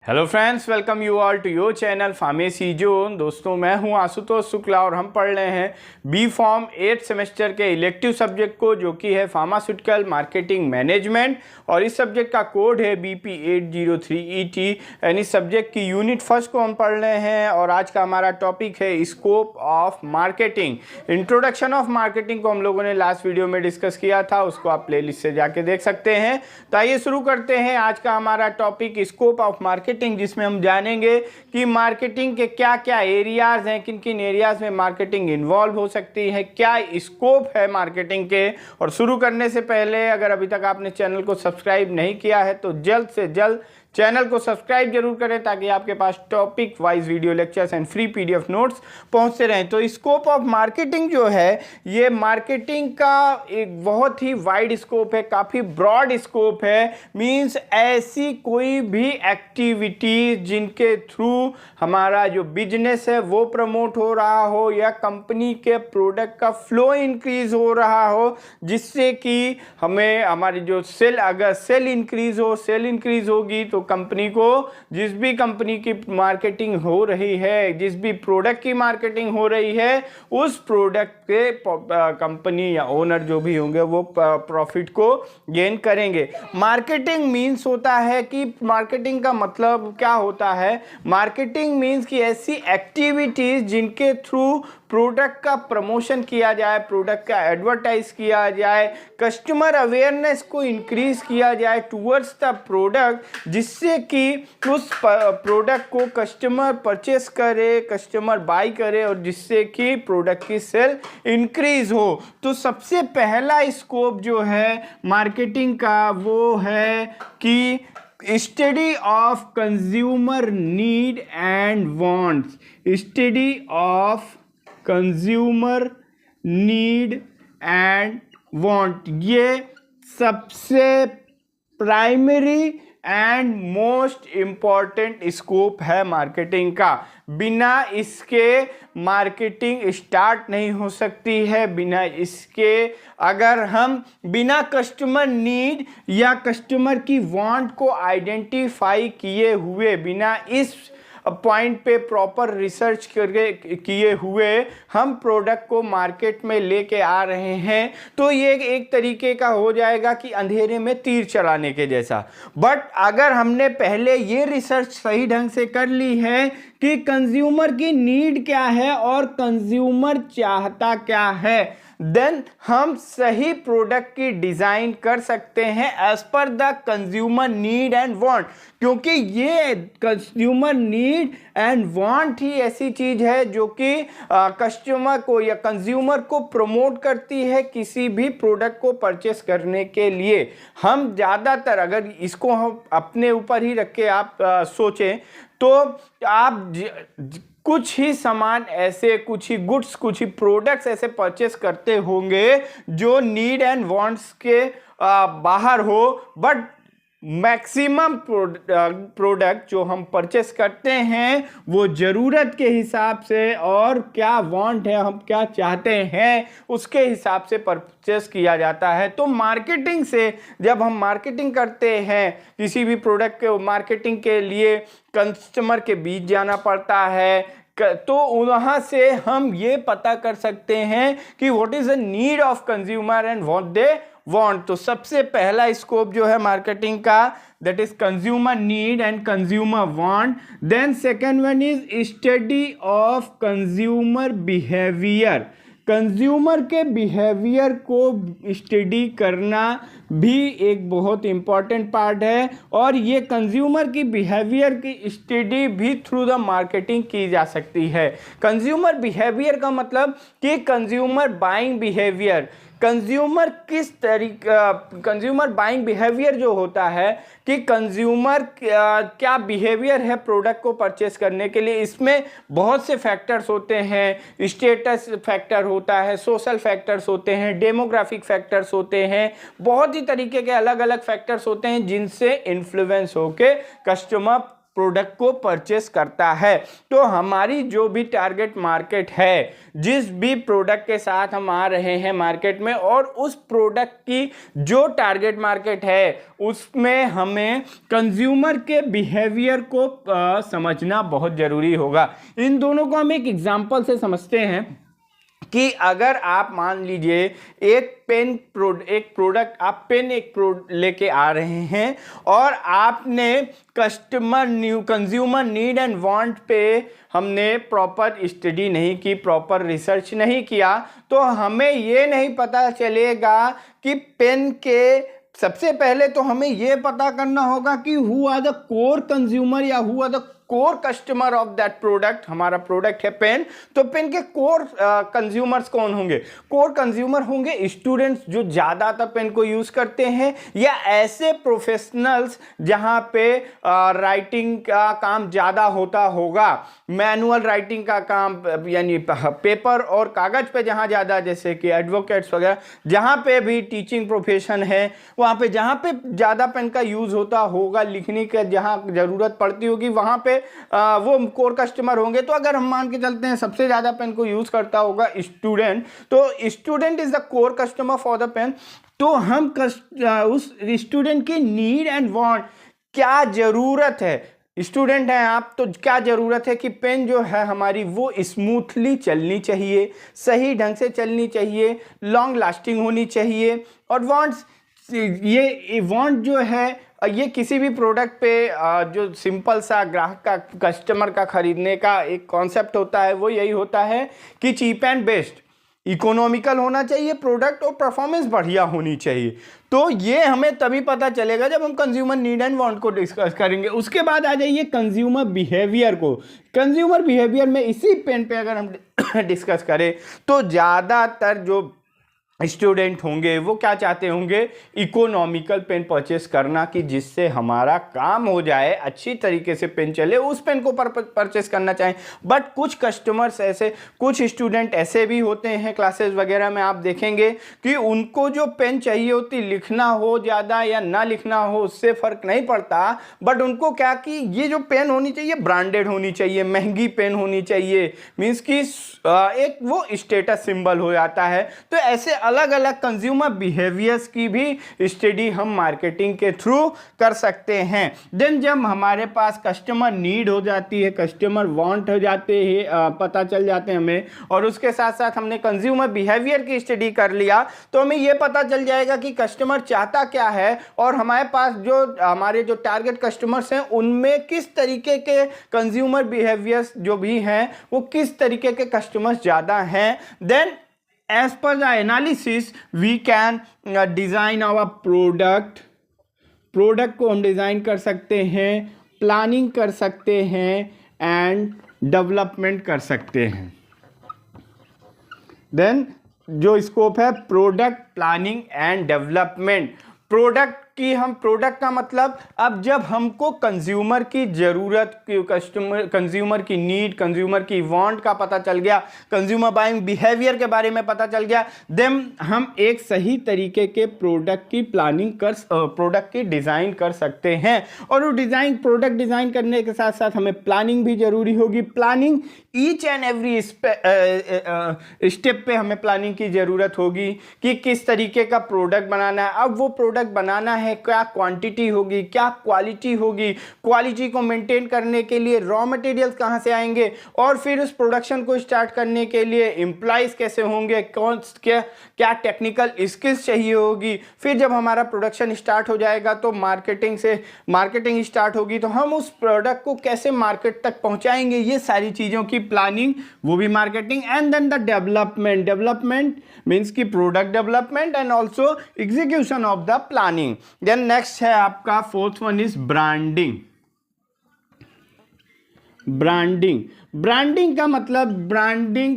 Hello friends, welcome you all to your channel pharmacy zone. दोस्तों, मैं हूं आशुतोष शुक्ला और हम पढ़ रहे हैं बी फॉर्म 8 सेमेस्टर के इलेक्टिव सब्जेक्ट को, जो कि है फार्मास्यूटिकल मार्केटिंग मैनेजमेंट। और इस सब्जेक्ट का कोड है BP 803ET। यानी सब्जेक्ट की यूनिट फर्स्ट को हम पढ़ रहे हैं और आज का हमारा टॉपिक है scope of marketing. Introduction of marketing को हम लोगों ने लास्ट वीडियो में डिस्कस किया था, उसको आप प्लेलिस्ट से जाके देख सकते हैं। तो आइए शुरू करते हैं आज का हमारा टॉपिक स्कोप ऑफ मार्केटिंग, जिसमें हम जानेंगे कि मार्केटिंग के क्या क्या एरियाज हैं, किन किन एरियाज में मार्केटिंग इन्वॉल्व हो सकती है, क्या स्कोप है मार्केटिंग के। और शुरू करने से पहले अगर अभी तक आपने चैनल को सब्सक्राइब नहीं किया है तो जल्द से जल्द चैनल को सब्सक्राइब जरूर करें, ताकि आपके पास topic wise video lectures and free PDF notes पहुंचते रहें। तो स्कोप ऑफ मार्केटिंग जो है, ये मार्केटिंग का एक बहुत ही वाइड स्कोप है, काफ़ी ब्रॉड स्कोप है। मींस ऐसी कोई भी एक्टिविटी जिनके थ्रू हमारा जो बिजनेस है वो प्रमोट हो रहा हो, या कंपनी के प्रोडक्ट का फ्लो इंक्रीज हो रहा हो, जिससे कि हमें हमारी जो अगर सेल इंक्रीज होगी तो कंपनी को, जिस भी कंपनी की मार्केटिंग हो रही है, जिस भी प्रोडक्ट की मार्केटिंग हो रही है, उस प्रोडक्ट के कंपनी या ओनर जो भी होंगे वो प्रॉफिट को गेन करेंगे। मार्केटिंग मीन्स होता है कि मार्केटिंग का मतलब क्या होता है। मार्केटिंग मीन्स कि ऐसी एक्टिविटीज जिनके थ्रू प्रोडक्ट का प्रमोशन किया जाए, प्रोडक्ट का एडवर्टाइज किया जाए, कस्टमर अवेयरनेस को इंक्रीज किया जाए टूवर्ड्स द प्रोडक्ट, जिससे कि उस प्रोडक्ट को कस्टमर परचेस करे, कस्टमर बाई करे, और जिससे कि प्रोडक्ट की सेल इंक्रीज हो। तो सबसे पहला स्कोप जो है मार्केटिंग का वो है कि study of consumer need and wants. Study of consumer need and want, ये सबसे primary and most important scope है मार्केटिंग का। बिना इसके मार्केटिंग स्टार्ट नहीं हो सकती है। बिना इसके, अगर हम बिना कस्टमर नीड या कस्टमर की वांट को आइडेंटिफाई किए हुए, बिना इस पॉइंट पे प्रॉपर रिसर्च करके किए हुए हम प्रोडक्ट को मार्केट में लेके आ रहे हैं, तो ये एक तरीके का हो जाएगा कि अंधेरे में तीर चलाने के जैसा। बट अगर हमने पहले ये रिसर्च सही ढंग से कर ली है कि कंज्यूमर की नीड क्या है और कंज्यूमर चाहता क्या है, देन हम सही प्रोडक्ट की डिजाइन कर सकते हैं as per the consumer need and want. क्योंकि ये कंज्यूमर नीड एंड वांट ही ऐसी चीज है जो कि कस्टमर को या कंज्यूमर को प्रमोट करती है किसी भी प्रोडक्ट को परचेस करने के लिए। हम ज़्यादातर अगर इसको हम अपने ऊपर ही रख के आप सोचें, तो आप कुछ ही सामान ऐसे, कुछ ही गुड्स, कुछ ही प्रोडक्ट्स ऐसे परचेस करते होंगे जो नीड एंड वांट्स के बाहर हो। बट मैक्सिमम प्रोडक्ट जो हम परचेस करते हैं वो ज़रूरत के हिसाब से, और क्या वांट है, हम क्या चाहते हैं, उसके हिसाब से परचेस किया जाता है। तो मार्केटिंग से, जब हम मार्केटिंग करते हैं किसी भी प्रोडक्ट के, मार्केटिंग के लिए कस्टमर के बीच जाना पड़ता है, तो वहाँ से हम ये पता कर सकते हैं कि what is the need of consumer and what they want. तो सबसे पहला स्कोप जो है मार्केटिंग का, that is consumer need and consumer want. Then second one is study of consumer behaviour. Consumer के बिहेवियर को स्टडी करना भी एक बहुत इम्पॉर्टेंट पार्ट है, और ये कंज्यूमर की बिहेवियर की स्टडी भी थ्रू द मार्केटिंग की जा सकती है। कंज्यूमर बिहेवियर का मतलब कि कंज्यूमर बाइंग बिहेवियर, कंज्यूमर किस तरीके, कंज्यूमर बाइंग बिहेवियर जो होता है कि कंज्यूमर क्या बिहेवियर है प्रोडक्ट को परचेस करने के लिए। इसमें बहुत से फैक्टर्स होते हैं, स्टेटस फैक्टर होता है, सोशल फैक्टर्स होते हैं, डेमोग्राफिक फैक्टर्स होते हैं, बहुत ही तरीके के अलग अलग फैक्टर्स होते हैं जिनसे इन्फ्लुएंस होके कस्टमर प्रोडक्ट को परचेस करता है। तो हमारी जो भी टारगेट मार्केट है, जिस भी प्रोडक्ट के साथ हम आ रहे हैं मार्केट में, और उस प्रोडक्ट की जो टारगेट मार्केट है उसमें हमें कंज्यूमर के बिहेवियर को समझना बहुत ज़रूरी होगा। इन दोनों को हम एक एग्जांपल से समझते हैं कि अगर आप मान लीजिए एक प्रोडक्ट लेके आ रहे हैं और आपने कंज्यूमर नीड एंड वांट पे हमने प्रॉपर स्टडी नहीं की, प्रॉपर रिसर्च नहीं किया, तो हमें ये नहीं पता चलेगा कि पेन के सबसे पहले तो हमें ये पता करना होगा कि who are the core consumer या who are the core customer of that product. हमारा प्रोडक्ट है पेन, तो पेन के कोर कंज्यूमर्स कौन होंगे? कोर कंज्यूमर होंगे स्टूडेंट्स जो ज़्यादातर पेन को यूज़ करते हैं, या ऐसे प्रोफेशनल्स जहाँ पे राइटिंग का काम ज़्यादा होता होगा, मैनुअल राइटिंग का काम यानी पेपर और कागज़ पे जहाँ ज़्यादा, जैसे कि एडवोकेट्स वगैरह, जहाँ पे भी टीचिंग प्रोफेशन है वहाँ पे जहाँ पे ज़्यादा पेन का यूज़ होता होगा, लिखने का जहाँ ज़रूरत पड़ती होगी वहाँ पे वो कोर कस्टमर होंगे। तो अगर हम मान के चलते हैं सबसे ज़्यादा पेन को यूज़ करता होगा स्टूडेंट, तो student is the core customer for the pen. तो हम उस स्टूडेंट की नीड एंड वांट, क्या ज़रूरत है, स्टूडेंट हैं आप तो क्या ज़रूरत है कि पेन जो है हमारी वो स्मूथली चलनी चाहिए, सही ढंग से चलनी चाहिए, लॉन्ग लास्टिंग होनी चाहिए। और वांट्स, ये वांट जो है ये किसी भी प्रोडक्ट पे जो सिंपल सा ग्राहक का, कस्टमर का खरीदने का एक कॉन्सेप्ट होता है, वो यही होता है कि चीप एंड बेस्ट, इकोनॉमिकल होना चाहिए प्रोडक्ट और परफॉर्मेंस बढ़िया होनी चाहिए। तो ये हमें तभी पता चलेगा जब हम कंज्यूमर नीड एंड वांट को डिस्कस करेंगे। उसके बाद आ जाइए कंज्यूमर बिहेवियर को। कंज्यूमर बिहेवियर में इसी पेन पे अगर हम डिस्कस करें तो ज़्यादातर जो स्टूडेंट होंगे वो क्या चाहते होंगे? इकोनॉमिकल पेन परचेस करना, कि जिससे हमारा काम हो जाए, अच्छी तरीके से पेन चले, उस पेन को परचेस करना चाहें। बट कुछ कस्टमर्स ऐसे, कुछ स्टूडेंट ऐसे भी होते हैं क्लासेस वगैरह में आप देखेंगे कि उनको जो पेन चाहिए होती, लिखना हो ज़्यादा या ना लिखना हो उससे फ़र्क नहीं पड़ता, बट उनको क्या कि ये जो पेन होनी चाहिए ब्रांडेड होनी चाहिए, महंगी पेन होनी चाहिए, मीन्स कि एक वो स्टेटस सिंबल हो जाता है। तो ऐसे अलग अलग कंज्यूमर बिहेवियर्स की भी स्टडी हम मार्केटिंग के थ्रू कर सकते हैं। देन जब हमारे पास कस्टमर नीड हो जाती है, कस्टमर वांट हो जाते हैं, पता चल जाते हैं हमें, और उसके साथ साथ हमने कंज्यूमर बिहेवियर की स्टडी कर लिया, तो हमें ये पता चल जाएगा कि कस्टमर चाहता क्या है, और हमारे पास जो हमारे जो टारगेट कस्टमर्स हैं उनमें किस तरीके के कंज्यूमर बिहेवियर्स जो भी हैं वो किस तरीके के कस्टमर्स ज़्यादा हैं। Then as per the analysis we can design our product को हम डिज़ाइन कर सकते हैं, प्लानिंग कर सकते हैं एंड डेवलपमेंट कर सकते हैं। देन जो स्कोप है product planning and development. Product का मतलब, अब जब हमको कंज्यूमर की ज़रूरत, कंज्यूमर की नीड, कंज्यूमर की वांट का पता चल गया, कंज्यूमर बाइंग बिहेवियर के बारे में पता चल गया, देन हम एक सही तरीके के प्रोडक्ट की प्लानिंग प्रोडक्ट की डिज़ाइन कर सकते हैं। और वो प्रोडक्ट डिज़ाइन करने के साथ साथ हमें प्लानिंग भी ज़रूरी होगी। Planning each and every step पे हमें प्लानिंग की ज़रूरत होगी कि किस तरीके का प्रोडक्ट बनाना है। अब वो प्रोडक्ट बनाना है, क्या क्वांटिटी होगी, क्या क्वालिटी होगी, क्वालिटी को मेंटेन करने के लिए रॉ मटेरियल्स कहाँ से आएंगे, और फिर उस प्रोडक्शन को स्टार्ट करने के लिए एम्प्लॉइज कैसे होंगे, क्या टेक्निकल स्किल्स चाहिए होगी। फिर जब हमारा प्रोडक्शन स्टार्ट हो जाएगा तो मार्केटिंग स्टार्ट होगी, तो हम उस प्रोडक्ट को कैसे मार्केट तक पहुंचाएंगे, ये सारी चीज़ों की प्लानिंग, वो भी marketing. And then the development means की product development and also execution of the planning. Then next है आपका fourth one is branding. Branding का मतलब,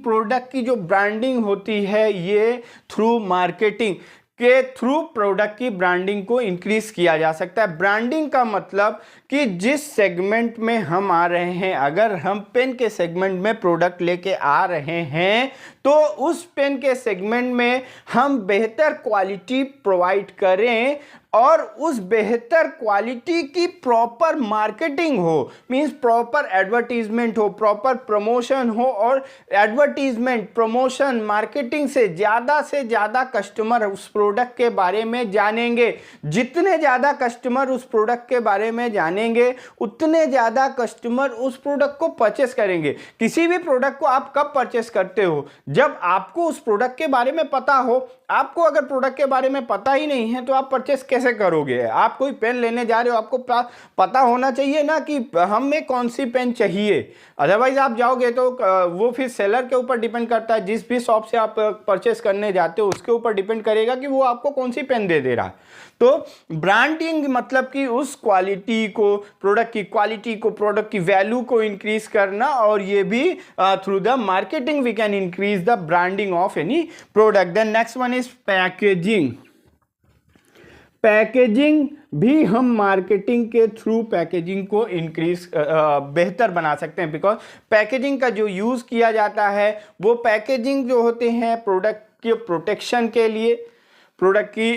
प्रोडक्ट की जो ब्रांडिंग होती है ये थ्रू मार्केटिंग के थ्रू प्रोडक्ट की ब्रांडिंग को इंक्रीज किया जा सकता है। ब्रांडिंग का मतलब कि जिस सेगमेंट में हम आ रहे हैं, अगर हम पेन के सेगमेंट में प्रोडक्ट लेके आ रहे हैं तो उस पेन के सेगमेंट में हम बेहतर क्वालिटी प्रोवाइड करें और उस बेहतर क्वालिटी की प्रॉपर मार्केटिंग हो, मींस प्रॉपर एडवर्टीजमेंट हो, प्रॉपर प्रमोशन हो, और एडवर्टीजमेंट, प्रमोशन, मार्केटिंग से ज़्यादा कस्टमर उस प्रोडक्ट के बारे में जानेंगे। जितने ज़्यादा कस्टमर उस प्रोडक्ट के बारे में जानेंगे उतने ज़्यादा कस्टमर उस प्रोडक्ट को परचेस करेंगे। किसी भी प्रोडक्ट को आप कब परचेस करते हो? जब आपको उस प्रोडक्ट के बारे में पता हो। आपको अगर प्रोडक्ट के बारे में पता ही नहीं है तो आप परचेस कैसे करोगे? आप कोई पेन लेने जा रहे हो, आपको पता होना चाहिए ना कि हमें कौन सी पेन चाहिए, अदरवाइज आप जाओगे तो वो फिर सेलर के ऊपर डिपेंड करता है। जिस भी शॉप से आप परचेस करने जाते हो उसके ऊपर डिपेंड करेगा कि वो आपको कौन सी पेन दे रहा है। तो ब्रांडिंग मतलब कि उस क्वालिटी को, प्रोडक्ट की क्वालिटी को, प्रोडक्ट की वैल्यू को इंक्रीज करना, और ये भी through the marketing we can increase the branding of any product. Then next one is packaging. Packaging भी हम मार्केटिंग के थ्रू पैकेजिंग को इंक्रीज बेहतर बना सकते हैं, बिकॉज पैकेजिंग का जो यूज़ किया जाता है वो पैकेजिंग जो होते हैं प्रोडक्ट के प्रोटेक्शन के लिए, प्रोडक्ट की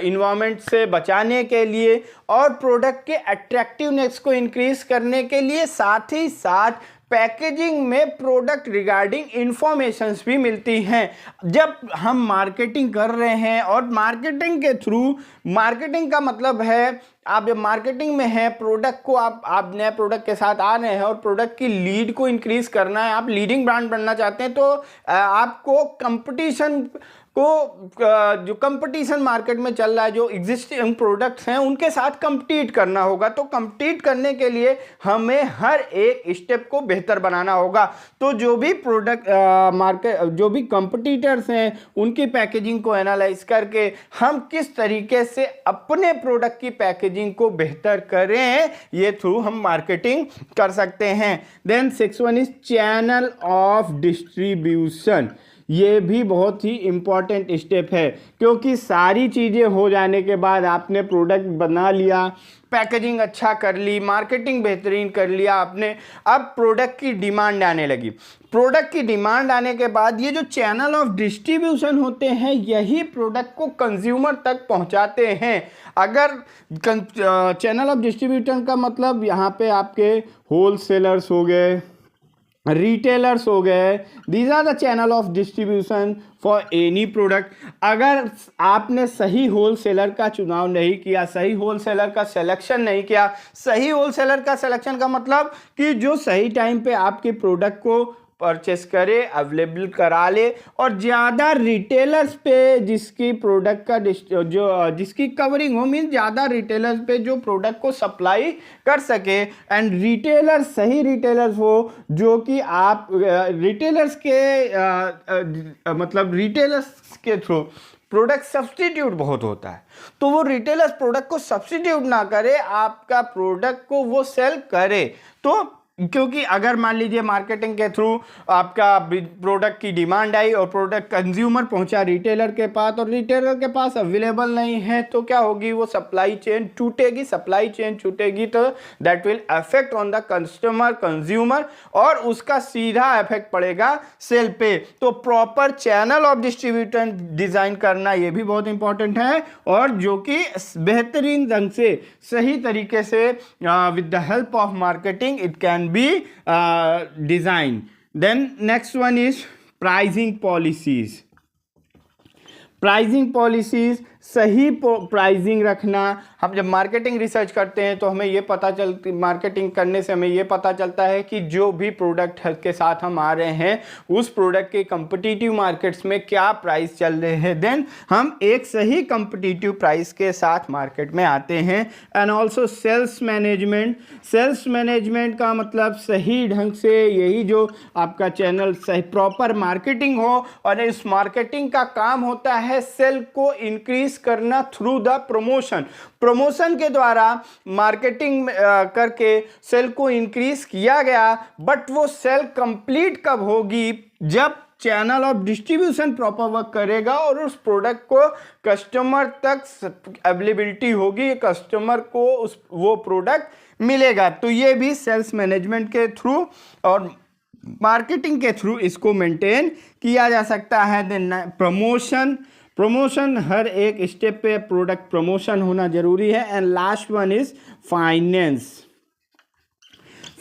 इन्वायरमेंट से बचाने के लिए, और प्रोडक्ट के अट्रैक्टिवनेस को इंक्रीज करने के लिए। साथ ही साथ पैकेजिंग में प्रोडक्ट रिगार्डिंग इंफॉर्मेशंस भी मिलती हैं। जब हम मार्केटिंग कर रहे हैं, और मार्केटिंग के थ्रू, मार्केटिंग का मतलब है आप जब मार्केटिंग में हैं, प्रोडक्ट को आप नए प्रोडक्ट के साथ आ रहे हैं और प्रोडक्ट की लीड को इंक्रीज करना है, आप लीडिंग ब्रांड बनना चाहते हैं, तो आपको कंपटीशन को, जो कंपटीशन मार्केट में चल रहा है, जो एग्जिस्टिंग प्रोडक्ट्स हैं उनके साथ कंपीट करना होगा। तो कंपीट करने के लिए हमें हर एक स्टेप को बेहतर बनाना होगा। तो जो भी प्रोडक्ट जो भी कंपटीटर्स हैं उनकी पैकेजिंग को एनालाइज करके हम किस तरीके से अपने प्रोडक्ट की पैकेजिंग को बेहतर करें, ये थ्रू हम मार्केटिंग कर सकते हैं। Then 6 one is channel of distribution. ये भी बहुत ही इम्पॉर्टेंट स्टेप है, क्योंकि सारी चीज़ें हो जाने के बाद आपने प्रोडक्ट बना लिया, पैकेजिंग अच्छा कर ली, मार्केटिंग बेहतरीन कर लिया आपने, अब प्रोडक्ट की डिमांड आने लगी। प्रोडक्ट की डिमांड आने के बाद ये जो चैनल ऑफ डिस्ट्रीब्यूशन होते हैं, यही प्रोडक्ट को कंज्यूमर तक पहुंचाते हैं। अगर चैनल ऑफ डिस्ट्रीब्यूशन का मतलब यहाँ पे आपके होल सेलर्स हो गए, रिटेलर्स हो गए, these are the channel of distribution for any product. अगर आपने सही होल सेलर का चुनाव नहीं किया, सही होल सेलर का सिलेक्शन नहीं किया, सही होल सेलर का सिलेक्शन का मतलब कि जो सही टाइम पे आपके प्रोडक्ट को परचेस करे, अवेलेबल करा ले, और ज़्यादा रिटेलर्स पे जिसकी प्रोडक्ट का जिसकी कवरिंग हो, मीन ज़्यादा रिटेलर्स पे जो प्रोडक्ट को सप्लाई कर सके, एंड रिटेलर सही रिटेलर्स हो जो कि आप रिटेलर्स के मतलब रिटेलर्स के थ्रू प्रोडक्ट सब्स्टिट्यूट बहुत होता है, तो वो रिटेलर्स प्रोडक्ट को सब्स्टिट्यूट ना करे, आपका प्रोडक्ट को वो सेल करे। तो क्योंकि अगर मान लीजिए मार्केटिंग के थ्रू आपका प्रोडक्ट की डिमांड आई और प्रोडक्ट कंज्यूमर पहुंचा रिटेलर के पास, और रिटेलर के पास अवेलेबल नहीं है, तो क्या होगी, वो सप्लाई चेन टूटेगी। सप्लाई चेन छूटेगी तो that will affect on the customer, consumer, और उसका सीधा इफेक्ट पड़ेगा सेल पे। तो proper channel of distribution design करना ये भी बहुत इंपॉर्टेंट है, और जो कि बेहतरीन ढंग से, सही तरीके से with the help of marketing it can be designed. Then next one is pricing policies. Pricing policies, सही प्राइसिंग रखना। हम जब मार्केटिंग रिसर्च करते हैं तो हमें ये पता चलती, मार्केटिंग करने से हमें ये पता चलता है कि जो भी प्रोडक्ट के साथ हम आ रहे हैं उस प्रोडक्ट के कंपटीटिव मार्केट्स में क्या प्राइस चल रहे हैं, देन हम एक सही कंपटीटिव प्राइस के साथ मार्केट में आते हैं। And also sales management. Sales management का मतलब सही ढंग से, यही जो आपका चैनल सही प्रॉपर मार्केटिंग हो, और इस मार्केटिंग का काम होता है सेल को इंक्रीज करना थ्रू द प्रमोशन। प्रमोशन के द्वारा मार्केटिंग करके सेल को इंक्रीज किया गया, बट वो सेल कंप्लीट कब होगी, जब channel of distribution proper work करेगा और उस प्रोडक्ट को कस्टमर तक अवेलेबिलिटी होगी, कस्टमर को वो प्रोडक्ट मिलेगा। तो ये भी सेल्स मैनेजमेंट के थ्रू और मार्केटिंग के थ्रू इसको मेंटेन किया जा सकता है। Then promotion. प्रमोशन, हर एक स्टेप पे प्रोडक्ट प्रमोशन होना जरूरी है। And last one is finance.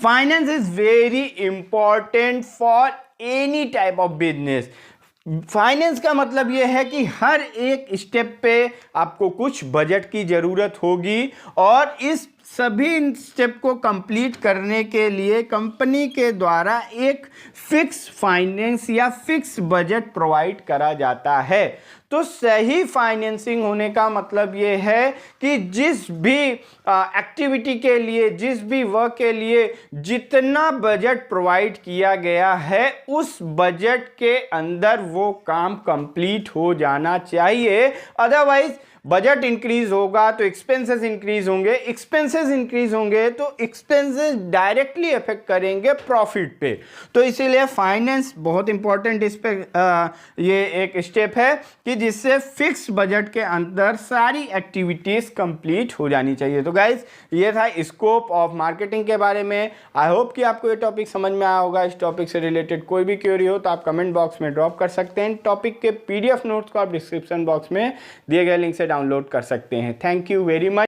Finance is very important for any type of business. Finance का मतलब यह है कि हर एक स्टेप पे आपको कुछ बजट की ज़रूरत होगी और इस सभी स्टेप को कंप्लीट करने के लिए कंपनी के द्वारा एक फिक्स फाइनेंस या फिक्स बजट प्रोवाइड करा जाता है। तो सही फाइनेंसिंग होने का मतलब ये है कि जिस भी एक्टिविटी के लिए, जिस भी वर्क के लिए जितना बजट प्रोवाइड किया गया है उस बजट के अंदर वो काम कंप्लीट हो जाना चाहिए। अदरवाइज बजट इंक्रीज होगा तो एक्सपेंसेस इंक्रीज होंगे, एक्सपेंसेस इंक्रीज होंगे तो एक्सपेंसेस डायरेक्टली अफेक्ट करेंगे प्रॉफिट पे। तो इसीलिए फाइनेंस बहुत इंपॉर्टेंट इस पे ये एक स्टेप है कि जिससे फिक्स बजट के अंदर सारी एक्टिविटीज कंप्लीट हो जानी चाहिए। तो गाइज ये था स्कोप ऑफ मार्केटिंग के बारे में। आई होप कि आपको ये टॉपिक समझ में आया होगा। इस टॉपिक से रिलेटेड कोई भी क्वेरी हो तो आप कमेंट बॉक्स में ड्रॉप कर सकते हैं। टॉपिक के PDF नोट्स को आप डिस्क्रिप्शन बॉक्स में दिए गए लिंक से डाउनलोड कर सकते हैं। Thank you very much.